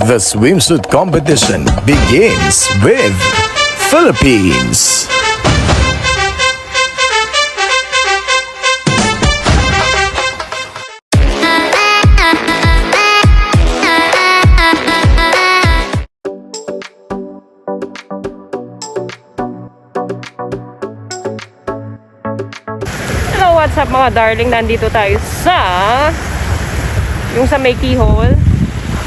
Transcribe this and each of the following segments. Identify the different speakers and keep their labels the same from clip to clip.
Speaker 1: The swimsuit competition begins with Philippines.
Speaker 2: Hello, what's up mga darling? Nandito tayo yung sa may keyhole.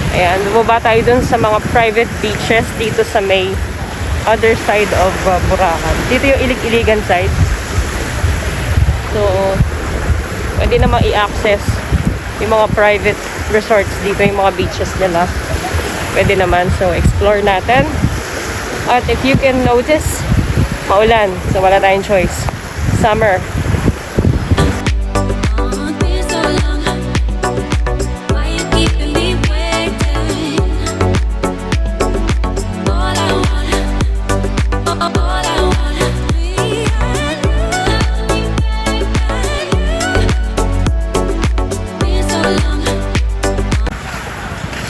Speaker 2: Ayan, bumaba tayo dun sa mga private beaches dito sa may other side of Boracay. Dito yung ilig-iligan side. So, pwede namang i-access yung mga private resorts dito, yung mga beaches nila. Pwede naman. So, explore natin. At if you can notice, maulan. So, wala tayong choice. Summer.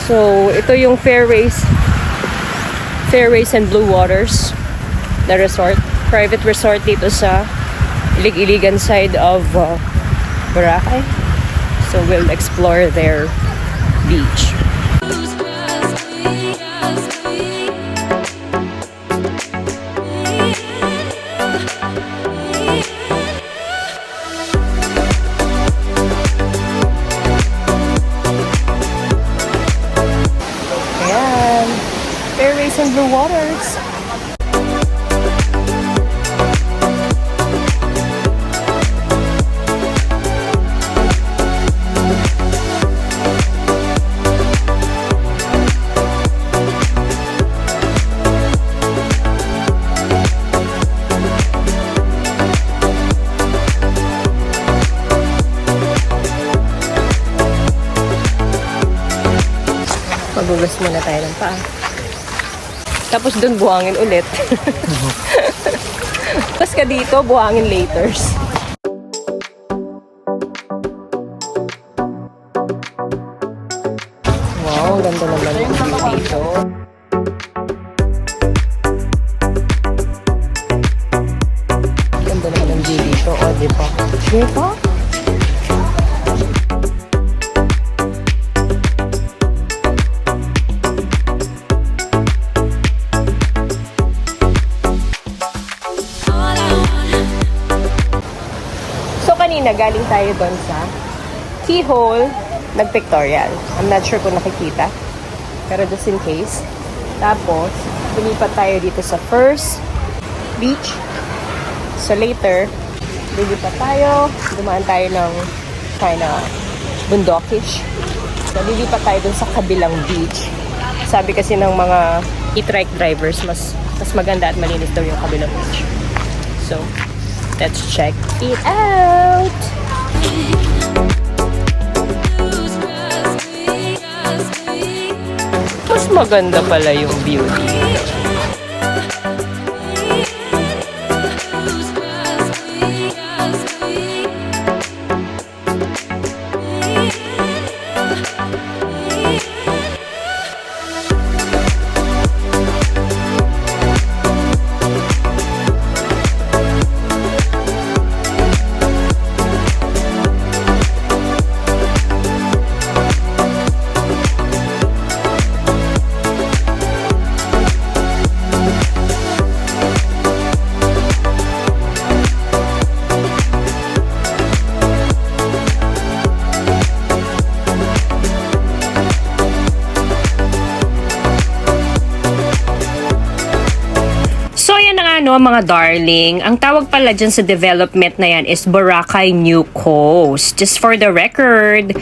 Speaker 2: So, ito yung Fairways and Blue Waters na resort. Private resort dito sa ilig-iligan side of Boracay. So, we'll explore their beach. Fairways and Blue Waters. Magugas muna tayo ng paa. Tapos dun buhangin ulit. Tapos ka dito, buhangin laters. Wow, ganda naman yung view dito. Ganda naman yung view dito. O, diba? Diba? Kanina galing tayo doon sa keyhole, nag-pictorial. I'm not sure kung nakikita, pero just in case. Tapos, lumipat tayo dito sa first beach. So later, lilipat tayo, dumaan tayo ng kind of bundokish. So lilipat tayo doon sa kabilang beach. Sabi kasi ng mga e-trike drivers, mas maganda at malinis daw yung kabilang beach. So, let's check it out! Mas maganda pala yung view dito. Mga darling, ang tawag pala dyan sa development na yan is Boracay New Coast. Just for the record.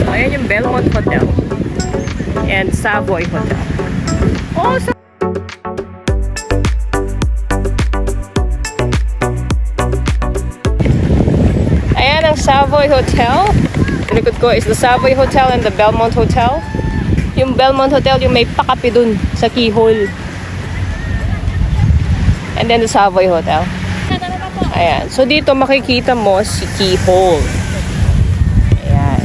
Speaker 2: Ayan yung Belmont Hotel and Savoy Hotel. Oh, ayan ang Savoy Hotel. Likod ko is the Savoy Hotel and the Belmont Hotel. Yung Belmont Hotel, yung may pakapi dun sa keyhole. And then the Savoy Hotel. Ayan. So, dito makikita mo si keyhole. Ayan.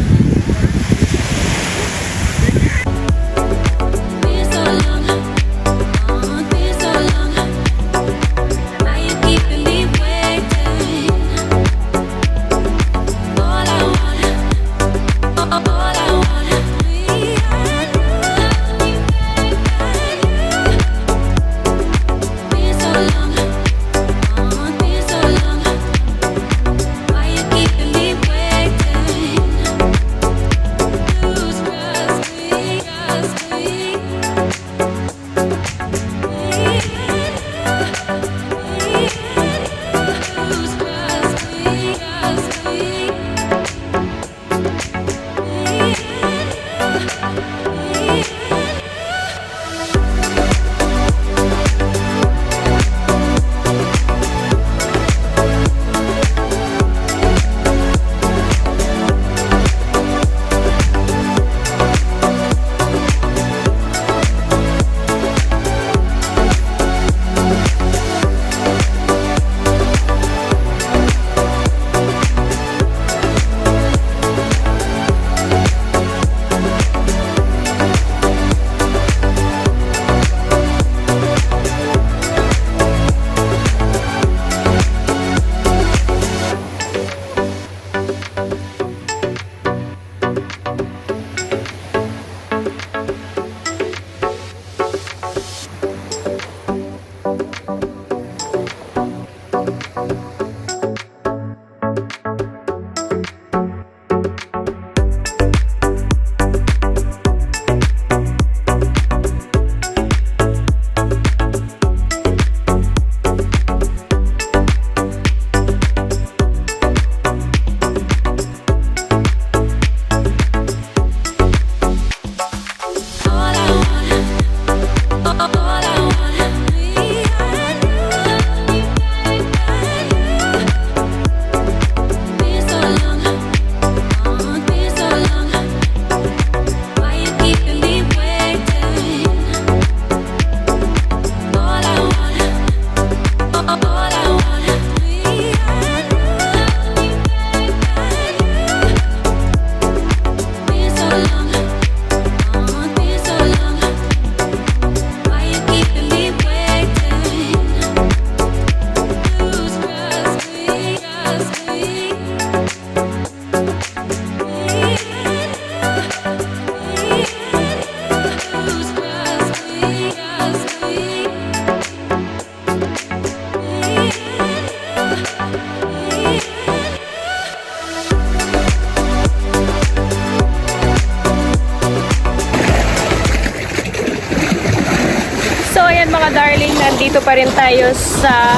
Speaker 2: Mga darling, nandito pa rin tayo sa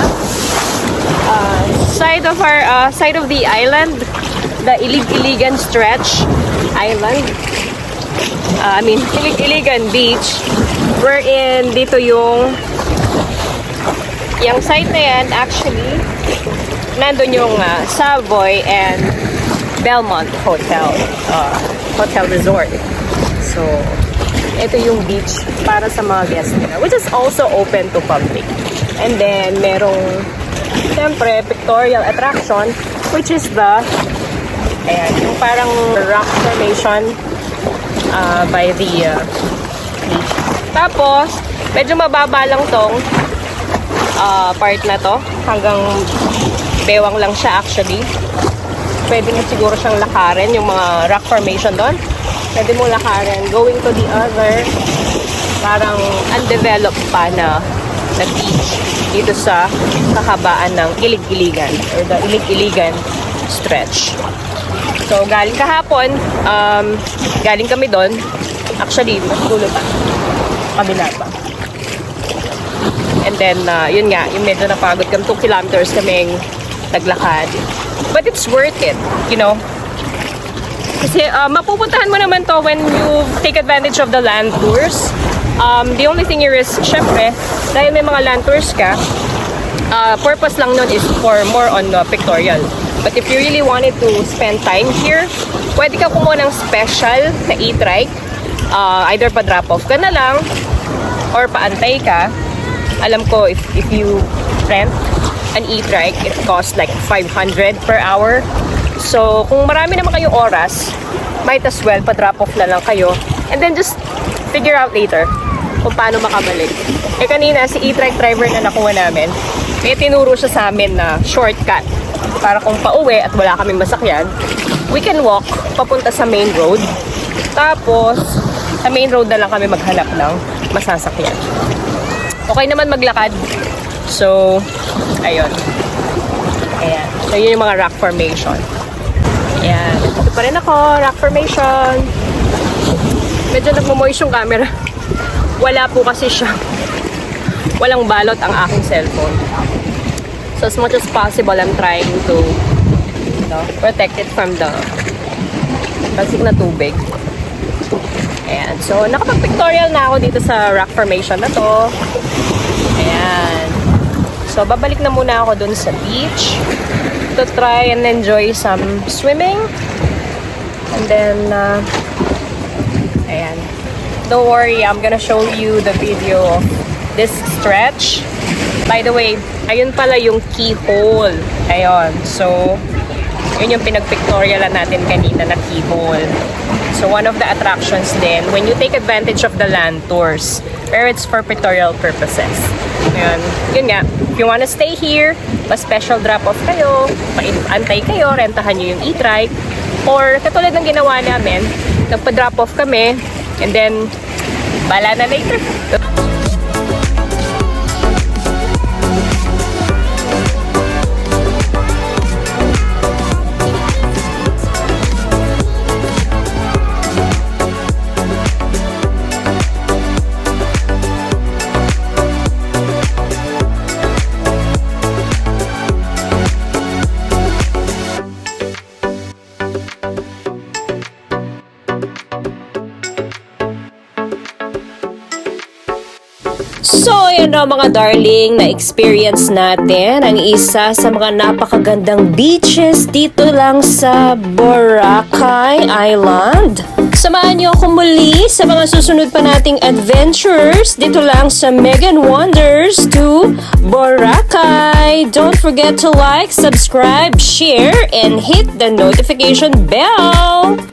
Speaker 2: side of the island, the Ilig-Iligan stretch island. Ilig-Iligan beach, wherein dito yung side na yan, actually nandun yung Savoy and Belmont Hotel Resort. So ito yung beach para sa mga guests nila, which is also open to public. And then, merong, siyempre, pictorial attraction, which is yung parang rock formation by the beach. Tapos, medyo mababa lang tong part na to. Hanggang bewang lang siya actually. Pwede mo siguro siyang lakarin, yung mga rock formation doon. Pwede mong lakarin going to the other parang undeveloped pa na beach dito sa kahabaan ng Ilig-Iligan or the Ilig-Iligan stretch. So galing kahapon, galing kami doon. Actually, mas dulo pa. Kabila pa. And then, yun nga, yung medyo napagod kami. 2 kilometers kaming naglakad. But it's worth it, you know. Kasi mapupuntahan mo naman to when you take advantage of the land tours. The only thing here is, syempre, dahil may mga land tours ka, purpose lang nun is for more on pictorial. But if you really wanted to spend time here, pwede ka kumuha ng special na e-trike. Either pa drop off ka na lang or paantay ka. Alam ko, if you rent an e-trike, it costs like 500 per hour. So, kung marami naman kayong oras, might as well, pa-drop off na lang kayo. And then just figure out later kung paano makabalik. Eh kanina, si e-trike driver na nakuha namin, may tinuro siya sa amin na shortcut. Para kung pauwi at wala kaming masakyan, we can walk papunta sa main road. Tapos, sa main road na lang kami maghanap ng masasakyan. Okay naman maglakad. So, ayun. Ayan. So, yun yung mga rock formation. Ayan. Ito pa rin ako, rock formation. Medyo nagmamoist yung camera. Wala po kasi siya. Walang balot ang aking cellphone. So, as much as possible, I'm trying to protect it from the basik na tubig. Ayan. So, nakapag-pictorial na ako dito sa rock formation na to. Ayan. So, babalik na muna ako dun sa beach to try and enjoy some swimming. And then, ayan. Don't worry, I'm gonna show you the video of this stretch. By the way, ayun pala yung keyhole. Ayun. So, yun yung pinag-pictorialan natin kanina na keyhole. So, one of the attractions din, when you take advantage of the land tours, pero it's for pictorial purposes. Ayun. Yun nga, if you wanna stay here, pa-special drop-off kayo, antay kayo, rentahan nyo yung e-trike, or katulad ng ginawa namin, nagpa-drop-off kami, and then, bala na later. So, ayan daw mga darling, na-experience natin ang isa sa mga napakagandang beaches dito lang sa Boracay Island. Samahan niyo ako muli sa mga susunod pa nating adventures dito lang sa Megan Wonders to Boracay. Don't forget to like, subscribe, share, and hit the notification bell.